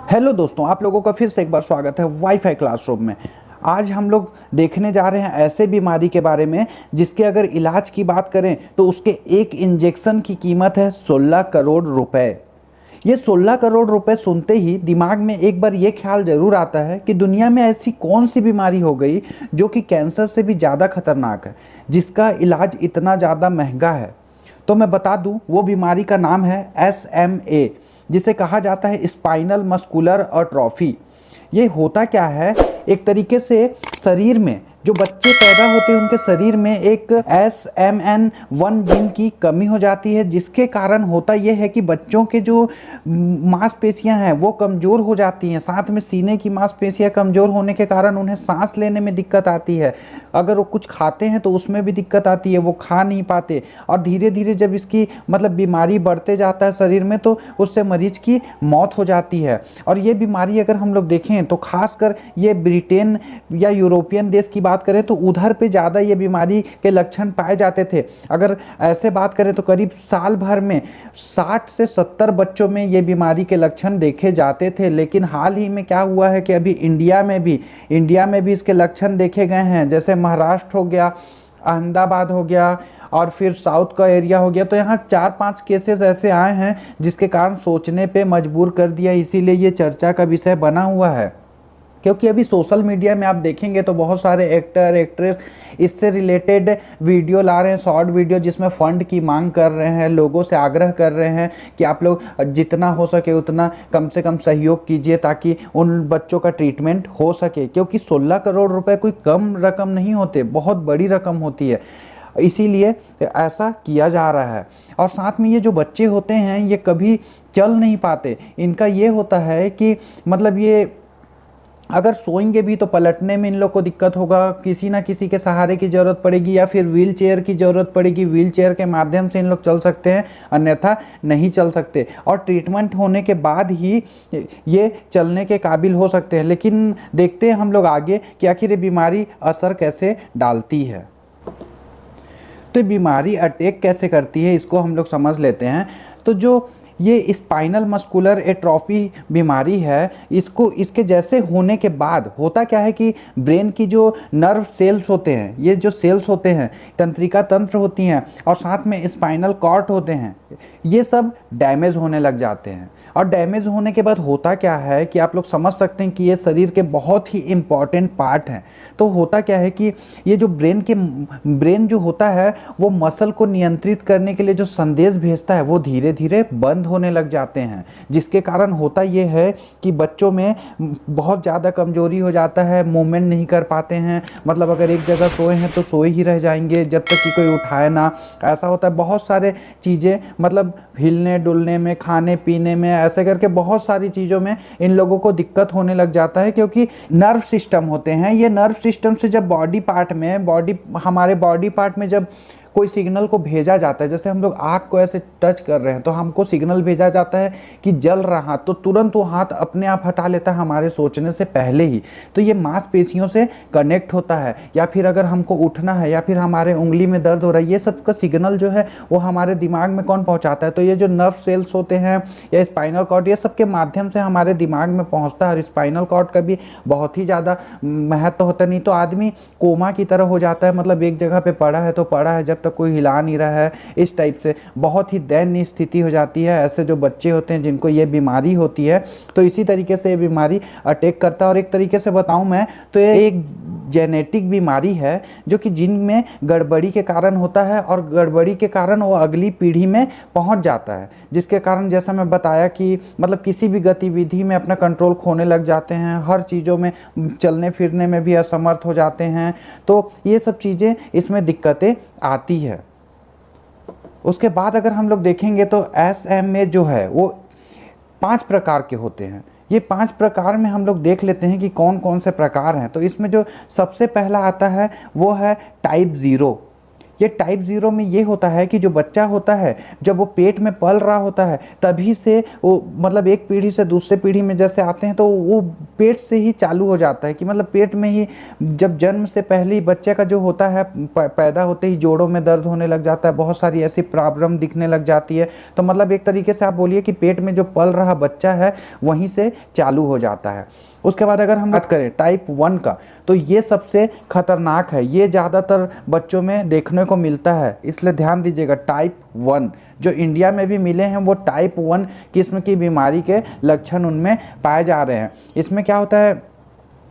Hello दोस्तों, आप लोगों का फिर से एक बार स्वागत है वाईफाई क्लासरूम में। आज हम लोग देखने जा रहे हैं ऐसे बीमारी के बारे में जिसके अगर इलाज की बात करें तो उसके एक इंजेक्शन की कीमत है 16 करोड़ रुपए। ये 16 करोड़ रुपए सुनते ही दिमाग में एक बार ये ख्याल जरूर आता है कि दुनिया में ऐसी कौन सी बीमारी हो गई जो कि कैंसर से भी ज़्यादा खतरनाक है, जिसका इलाज इतना ज़्यादा महंगा है। तो मैं बता दूं, वो बीमारी का नाम है SMA, जिसे कहा जाता है स्पाइनल मस्कुलर अट्रॉफी। ये होता क्या है, एक तरीके से शरीर में जो बच्चे पैदा होते हैं उनके शरीर में एक SMN1 जीन की कमी हो जाती है, जिसके कारण होता यह है कि बच्चों के जो मांसपेशियां हैं वो कमज़ोर हो जाती हैं। साथ में सीने की मांसपेशियां कमज़ोर होने के कारण उन्हें सांस लेने में दिक्कत आती है। अगर वो कुछ खाते हैं तो उसमें भी दिक्कत आती है, वो खा नहीं पाते। और धीरे धीरे जब इसकी बीमारी बढ़ते जाता है शरीर में तो उससे मरीज की मौत हो जाती है। और ये बीमारी अगर हम लोग देखें तो खासकर ये ब्रिटेन या यूरोपियन देश की बात करें तो उधर पे ज़्यादा ये बीमारी के लक्षण पाए जाते थे। अगर ऐसे बात करें तो करीब साल भर में 60 से 70 बच्चों में ये बीमारी के लक्षण देखे जाते थे। लेकिन हाल ही में क्या हुआ है कि अभी इंडिया में भी इसके लक्षण देखे गए हैं। जैसे महाराष्ट्र हो गया, अहमदाबाद हो गया और फिर साउथ का एरिया हो गया। तो यहाँ 4-5 केसेस ऐसे आए हैं जिसके कारण सोचने पे मजबूर कर दिया। इसीलिए ये चर्चा का विषय बना हुआ है, क्योंकि अभी सोशल मीडिया में आप देखेंगे तो बहुत सारे एक्टर एक्ट्रेस इससे रिलेटेड वीडियो ला रहे हैं, शॉर्ट वीडियो, जिसमें फंड की मांग कर रहे हैं, लोगों से आग्रह कर रहे हैं कि आप लोग जितना हो सके उतना कम से कम सहयोग कीजिए ताकि उन बच्चों का ट्रीटमेंट हो सके। क्योंकि 16 करोड़ रुपए कोई कम रकम नहीं होते, बहुत बड़ी रकम होती है, इसीलिए ऐसा किया जा रहा है। और साथ में ये जो बच्चे होते हैं ये कभी चल नहीं पाते। इनका ये होता है कि ये अगर सोएंगे भी तो पलटने में इन लोग को दिक्कत होगा, किसी ना किसी के सहारे की ज़रूरत पड़ेगी या फिर व्हील चेयर की ज़रूरत पड़ेगी। व्हील चेयर के माध्यम से इन लोग चल सकते हैं, अन्यथा नहीं चल सकते। और ट्रीटमेंट होने के बाद ही ये चलने के काबिल हो सकते हैं। लेकिन देखते हैं हम लोग आगे कि आखिर ये बीमारी असर कैसे डालती है। तो बीमारी अटैक कैसे करती है इसको हम लोग समझ लेते हैं। तो जो ये स्पाइनल मस्कुलर एट्रोफी बीमारी है, इसके जैसे होने के बाद होता क्या है कि ब्रेन की जो नर्व सेल्स होते हैं, ये जो सेल्स होते हैं, तंत्रिका तंत्र होती हैं और साथ में स्पाइनल कॉर्ड होते हैं, ये सब डैमेज होने लग जाते हैं। और डैमेज होने के बाद होता क्या है कि आप लोग समझ सकते हैं कि ये शरीर के बहुत ही इम्पॉर्टेंट पार्ट हैं। तो होता क्या है कि ये जो ब्रेन जो होता है वो मसल को नियंत्रित करने के लिए जो संदेश भेजता है वो धीरे धीरे बंद होने लग जाते हैं, जिसके कारण होता ये है कि बच्चों में बहुत ज़्यादा कमजोरी हो जाता है, मूवमेंट नहीं कर पाते हैं। अगर एक जगह सोए हैं तो सोए ही रह जाएंगे जब तक कि कोई उठाए ना। ऐसा होता है, बहुत सारे चीज़ें हिलने डुलने में, खाने पीने में, ऐसे करके बहुत सारी चीज़ों में इन लोगों को दिक्कत होने लग जाता है। क्योंकि नर्व सिस्टम होते हैं, ये नर्व सिस्टम से जब हमारे बॉडी पार्ट में जब कोई सिग्नल को भेजा जाता है, जैसे हम लोग आँख को ऐसे टच कर रहे हैं तो हमको सिग्नल भेजा जाता है कि जल रहा हाथ, तो तुरंत वो हाथ अपने आप हटा लेता है हमारे सोचने से पहले ही। तो ये मांसपेशियों से कनेक्ट होता है। या फिर अगर हमको उठना है या फिर हमारे उंगली में दर्द हो रहा है, ये सब का सिग्नल जो है वो हमारे दिमाग में कौन पहुँचाता है? तो ये जो नर्व सेल्स होते हैं या स्पाइनल कॉर्ड, ये सब के माध्यम से हमारे दिमाग में पहुँचता है। और स्पाइनल कॉर्ड का भी बहुत ही ज़्यादा महत्व होता है, नहीं तो आदमी कोमा की तरह हो जाता है। एक जगह पे पड़ा है तो पड़ा है, जब तक कोई हिला नहीं रहा है। इस टाइप से बहुत ही दयनीय स्थिति हो जाती है ऐसे जो बच्चे होते हैं जिनको ये बीमारी होती है। तो इसी तरीके से ये बीमारी अटैक करता है। और एक तरीके से बताऊं मैं तो ये एक जेनेटिक बीमारी है जो कि जीन में गड़बड़ी के कारण होता है और गड़बड़ी के कारण वो अगली पीढ़ी में पहुंच जाता है, जिसके कारण जैसा मैं बताया कि किसी भी गतिविधि में अपना कंट्रोल खोने लग जाते हैं, हर चीज़ों में, चलने फिरने में भी असमर्थ हो जाते हैं। तो ये सब चीज़ें इसमें दिक्कतें आती है। उसके बाद अगर हम लोग देखेंगे तो SMA जो है वो 5 प्रकार के होते हैं। ये 5 प्रकार में हम लोग देख लेते हैं कि कौन कौन से प्रकार हैं। तो इसमें जो सबसे पहला आता है वो है टाइप 0। ये टाइप 0 में ये होता है कि जो बच्चा होता है जब वो पेट में पल रहा होता है तभी से वो मतलब एक पीढ़ी से दूसरे पीढ़ी में जैसे आते हैं तो वो पेट से ही चालू हो जाता है कि मतलब पेट में ही जब जन्म से पहले ही बच्चे का जो होता है पैदा होते ही जोड़ों में दर्द होने लग जाता है, बहुत सारी ऐसी प्रॉब्लम दिखने लग जाती है। तो मतलब एक तरीके से आप बोलिए कि पेट में जो पल रहा बच्चा है वहीं से चालू हो जाता है। उसके बाद अगर हम बात करें टाइप 1 का, तो ये सबसे खतरनाक है, ये ज़्यादातर बच्चों में देखने को मिलता है, इसलिए ध्यान दीजिएगा। टाइप 1 जो इंडिया में भी मिले हैं वो टाइप 1 किस्म की बीमारी के लक्षण उनमें पाए जा रहे हैं। इसमें क्या होता है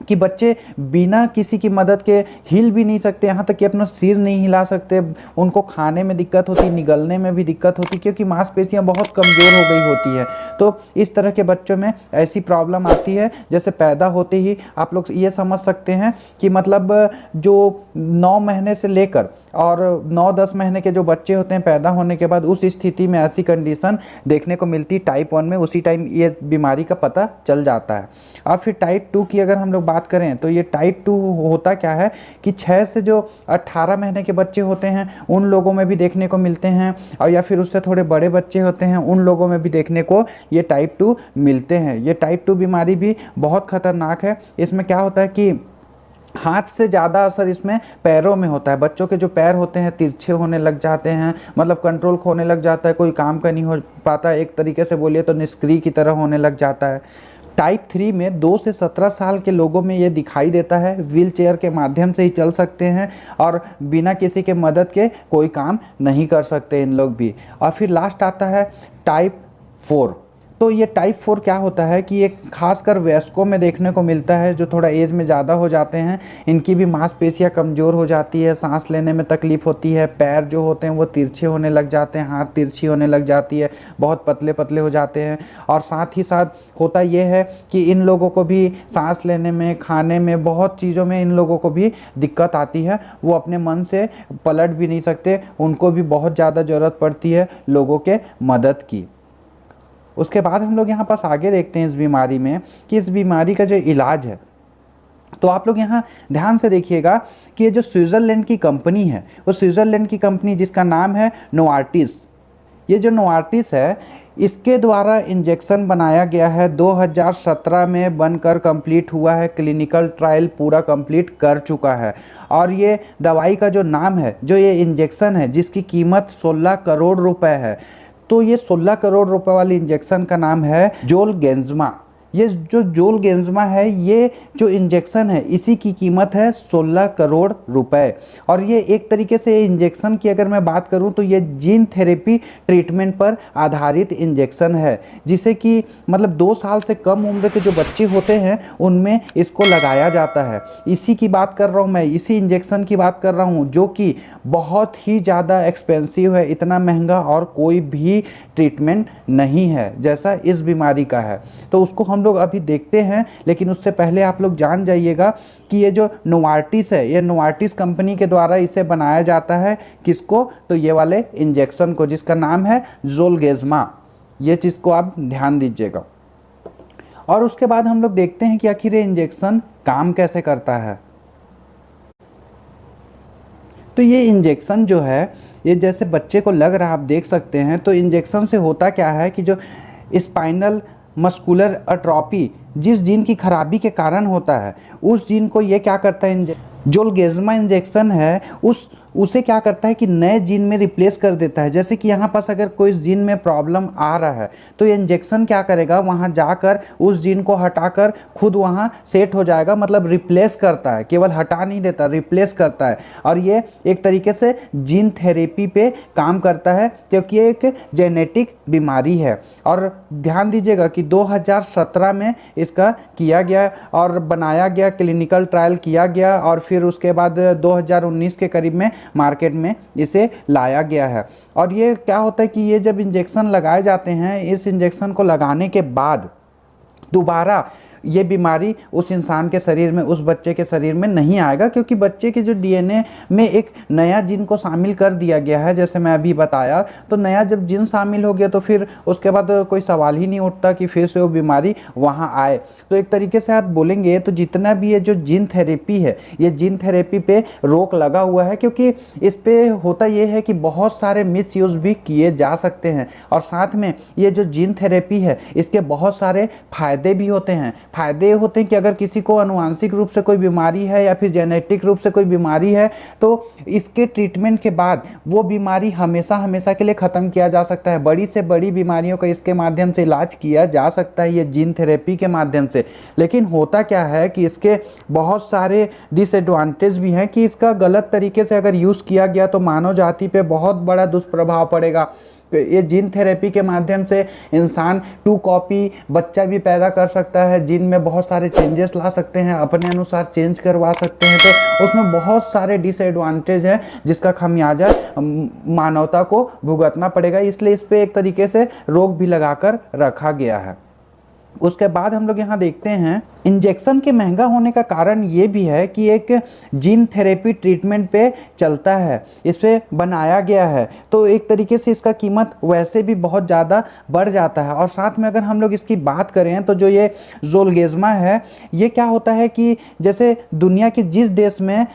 कि बच्चे बिना किसी की मदद के हिल भी नहीं सकते, यहाँ तक कि अपना सिर नहीं हिला सकते, उनको खाने में दिक्कत होती, निगलने में भी दिक्कत होती क्योंकि मांसपेशियाँ बहुत कमज़ोर हो गई होती है। तो इस तरह के बच्चों में ऐसी प्रॉब्लम आती है। जैसे पैदा होते ही आप लोग ये समझ सकते हैं कि मतलब जो 9 महीने से लेकर और 9-10 महीने के जो बच्चे होते हैं पैदा होने के बाद, उस स्थिति में ऐसी कंडीशन देखने को मिलती टाइप 1 में, उसी टाइम ये बीमारी का पता चल जाता है। अब फिर टाइप 2 की अगर हम लोग बात करें तो ये टाइप 2 होता क्या है कि 6 से जो 18 महीने के बच्चे होते हैं उन लोगों में भी देखने को मिलते हैं, और या फिर उससे थोड़े बड़े बच्चे होते हैं उन लोगों में भी देखने को ये टाइप 2 मिलते हैं। ये टाइप 2 बीमारी भी बहुत खतरनाक है। इसमें क्या होता है कि हाथ से ज़्यादा असर इसमें पैरों में होता है। बच्चों के जो पैर होते हैं तिरछे होने लग जाते हैं, मतलब कंट्रोल खोने लग जाता है, कोई काम का नहीं हो पाता, एक तरीके से बोलिए तो निष्क्रिय की तरह होने लग जाता है। टाइप 3 में 2 से 17 साल के लोगों में ये दिखाई देता है, व्हील चेयर के माध्यम से ही चल सकते हैं और बिना किसी के मदद के कोई काम नहीं कर सकते इन लोग भी। और फिर लास्ट आता है टाइप 4। तो ये टाइप 4 क्या होता है कि ये खासकर वयस्कों में देखने को मिलता है, जो थोड़ा एज में ज़्यादा हो जाते हैं, इनकी भी मांसपेशियाँ कमज़ोर हो जाती है, सांस लेने में तकलीफ़ होती है, पैर जो होते हैं वो तिरछे होने लग जाते हैं, हाथ तिरछी होने लग जाती है, बहुत पतले पतले हो जाते हैं। और साथ ही साथ होता ये है कि इन लोगों को भी सांस लेने में, खाने में, बहुत चीज़ों में इन लोगों को भी दिक्कत आती है, वो अपने मन से पलट भी नहीं सकते, उनको भी बहुत ज़्यादा ज़रूरत पड़ती है लोगों के मदद की। उसके बाद हम लोग यहाँ पास आगे देखते हैं इस बीमारी में कि इस बीमारी का जो इलाज है, तो आप लोग यहाँ ध्यान से देखिएगा कि ये जो स्विट्ज़रलैंड की कंपनी है, वो स्विट्ज़रलैंड की कंपनी जिसका नाम है नोवार्टिस, ये जो नोवार्टिस है इसके द्वारा इंजेक्शन बनाया गया है, 2017 में बनकर कंप्लीट हुआ है, क्लिनिकल ट्रायल पूरा कंप्लीट कर चुका है। और ये दवाई का जो नाम है, जो ये इंजेक्शन है जिसकी कीमत 16 करोड़ रुपए है, तो ये 16 करोड़ रुपए वाली इंजेक्शन का नाम है जोलगेंजमा। ये जो जोलगेंजमा है, ये जो इंजेक्शन है इसी की कीमत है 16 करोड़ रुपए। और ये एक तरीके से इंजेक्शन की अगर मैं बात करूं तो ये जीन थेरेपी ट्रीटमेंट पर आधारित इंजेक्शन है, जिसे कि मतलब 2 साल से कम उम्र के जो बच्चे होते हैं उनमें इसको लगाया जाता है। इसी की बात कर रहा हूँ मैं, इसी इंजेक्शन की बात कर रहा हूँ, जो कि बहुत ही ज़्यादा एक्सपेंसिव है, इतना महंगा और कोई भी ट्रीटमेंट नहीं है जैसा इस बीमारी का है। तो उसको हम लोग अभी देखते हैं, लेकिन उससे पहले आप लोग जान जाइएगा कि ये जो नोवार्टिस है, ये नोवार्टिस कंपनी के द्वारा इसे बनाया जाता है। किसको? तो ये वाले इंजेक्शन को, जिसका नाम है जोलगेंजमा। ये चीज़ को आप ध्यान दीजिएगा। और उसके बाद हम लोग देखते हैं कि आखिर ये इंजेक्शन काम कैसे करता है। तो ये इंजेक्शन जो है, ये जैसे बच्चे को लग रहा है, आप देख सकते हैं, तो इंजेक्शन से होता क्या है कि जो स्पाइनल मस्कुलर एट्रोफी जिस जीन की खराबी के कारण होता है, उस जीन को ये क्या करता है, जोलगेंजमा इंजेक्शन है उसे क्या करता है कि नए जीन में रिप्लेस कर देता है। जैसे कि यहाँ पास अगर कोई जीन में प्रॉब्लम आ रहा है तो ये इंजेक्शन क्या करेगा, वहाँ जाकर उस जीन को हटाकर खुद वहाँ सेट हो जाएगा, मतलब रिप्लेस करता है, केवल हटा नहीं देता, रिप्लेस करता है। और ये एक तरीके से जीन थेरेपी पे काम करता है, क्योंकि ये एक जेनेटिक बीमारी है। और ध्यान दीजिएगा कि 2017 में इसका किया गया और बनाया गया, क्लिनिकल ट्रायल किया गया, और फिर उसके बाद 2019 के करीब में मार्केट में इसे लाया गया है। और ये क्या होता है कि ये जब इंजेक्शन लगाए जाते हैं, इस इंजेक्शन को लगाने के बाद दोबारा ये बीमारी उस इंसान के शरीर में, उस बच्चे के शरीर में नहीं आएगा, क्योंकि बच्चे के जो डीएनए में एक नया जीन को शामिल कर दिया गया है। जैसे मैं अभी बताया, तो नया जब जीन शामिल हो गया तो फिर उसके बाद कोई सवाल ही नहीं उठता कि फिर से वो बीमारी वहाँ आए। तो एक तरीके से आप बोलेंगे तो जितना भी ये जो जीन थेरेपी है, ये जीन थेरेपी पे रोक लगा हुआ है, क्योंकि इस पे होता ये है कि बहुत सारे मिसयूज भी किए जा सकते हैं। और साथ में ये जो जीन थेरेपी है, इसके बहुत सारे फायदे भी होते हैं। फायदे होते हैं कि अगर किसी को आनुवांशिक रूप से कोई बीमारी है या फिर जेनेटिक रूप से कोई बीमारी है, तो इसके ट्रीटमेंट के बाद वो बीमारी हमेशा हमेशा के लिए ख़त्म किया जा सकता है। बड़ी से बड़ी बीमारियों का इसके माध्यम से इलाज किया जा सकता है, ये जीन थेरेपी के माध्यम से। लेकिन होता क्या है कि इसके बहुत सारे डिसएडवांटेज भी हैं, कि इसका गलत तरीके से अगर यूज़ किया गया तो मानव जाति पे बहुत बड़ा दुष्प्रभाव पड़ेगा। ये जीन थेरेपी के माध्यम से इंसान 2 कॉपी बच्चा भी पैदा कर सकता है, जीन में बहुत सारे चेंजेस ला सकते हैं, अपने अनुसार चेंज करवा सकते हैं। तो उसमें बहुत सारे डिसएडवांटेज हैं जिसका खामियाजा मानवता को भुगतना पड़ेगा, इसलिए इस पे एक तरीके से रोक भी लगाकर रखा गया है। उसके बाद हम लोग यहाँ देखते हैं, इंजेक्शन के महंगा होने का कारण ये भी है कि एक जीन थेरेपी ट्रीटमेंट पे चलता है, इस पे बनाया गया है, तो एक तरीके से इसका कीमत वैसे भी बहुत ज़्यादा बढ़ जाता है। और साथ में अगर हम लोग इसकी बात करें तो जो ये जोलगेज़मा है, ये क्या होता है कि जैसे दुनिया के जिस देश में,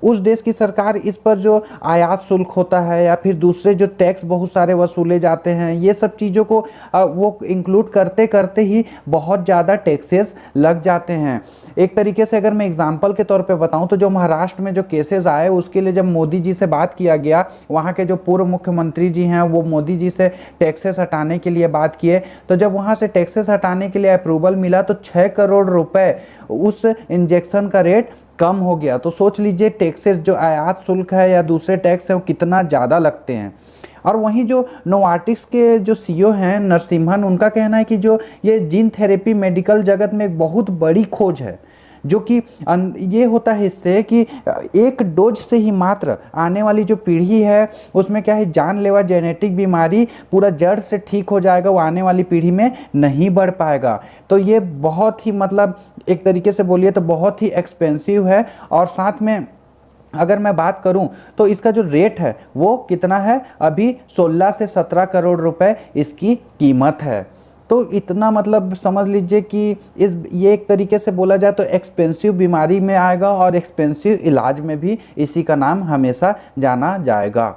उस देश की सरकार इस पर जो आयात शुल्क होता है या फिर दूसरे जो टैक्स बहुत सारे वसूले जाते हैं, ये सब चीज़ों को वो इंक्लूड करते करते ही बहुत ज़्यादा टैक्सेस लग जाते हैं। एक तरीके से अगर मैं एग्जांपल के तौर पे बताऊं तो जो महाराष्ट्र में जो केसेस आए, उसके लिए जब मोदी जी से बात किया गया, वहाँ के जो पूर्व मुख्यमंत्री जी हैं वो मोदी जी से टैक्सेस हटाने के लिए बात किए, तो जब वहाँ से टैक्सेस हटाने के लिए अप्रूवल मिला तो 6 करोड़ रुपए उस इंजेक्शन का रेट कम हो गया। तो सोच लीजिए टैक्सेस, जो आयात शुल्क है या दूसरे टैक्स है, वो कितना ज़्यादा लगते हैं। और वहीं जो नोवार्टिस के जो सीईओ हैं नरसिम्हन, उनका कहना है कि जो ये जीन थेरेपी मेडिकल जगत में एक बहुत बड़ी खोज है, जो कि ये होता है इससे कि एक डोज से ही मात्र आने वाली जो पीढ़ी है उसमें क्या है, जानलेवा जेनेटिक बीमारी पूरा जड़ से ठीक हो जाएगा, वो आने वाली पीढ़ी में नहीं बढ़ पाएगा। तो ये बहुत ही मतलब एक तरीके से बोलिए तो बहुत ही एक्सपेंसिव है। और साथ में अगर मैं बात करूं तो इसका जो रेट है वो कितना है, अभी 16 से 17 करोड़ रुपए इसकी कीमत है। तो इतना मतलब समझ लीजिए कि ये एक तरीके से बोला जाए तो एक्सपेंसिव बीमारी में आएगा, और एक्सपेंसिव इलाज में भी इसी का नाम हमेशा जाना जाएगा।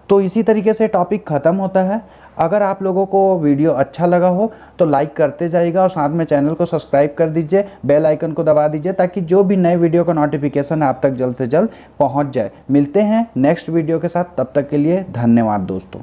तो इसी तरीके से टॉपिक ख़त्म होता है। अगर आप लोगों को वीडियो अच्छा लगा हो तो लाइक करते जाइएगा, और साथ में चैनल को सब्सक्राइब कर दीजिए, बेल आइकन को दबा दीजिए, ताकि जो भी नए वीडियो का नोटिफिकेशन आप तक जल्द से जल्द पहुंच जाए। मिलते हैं नेक्स्ट वीडियो के साथ, तब तक के लिए धन्यवाद दोस्तों।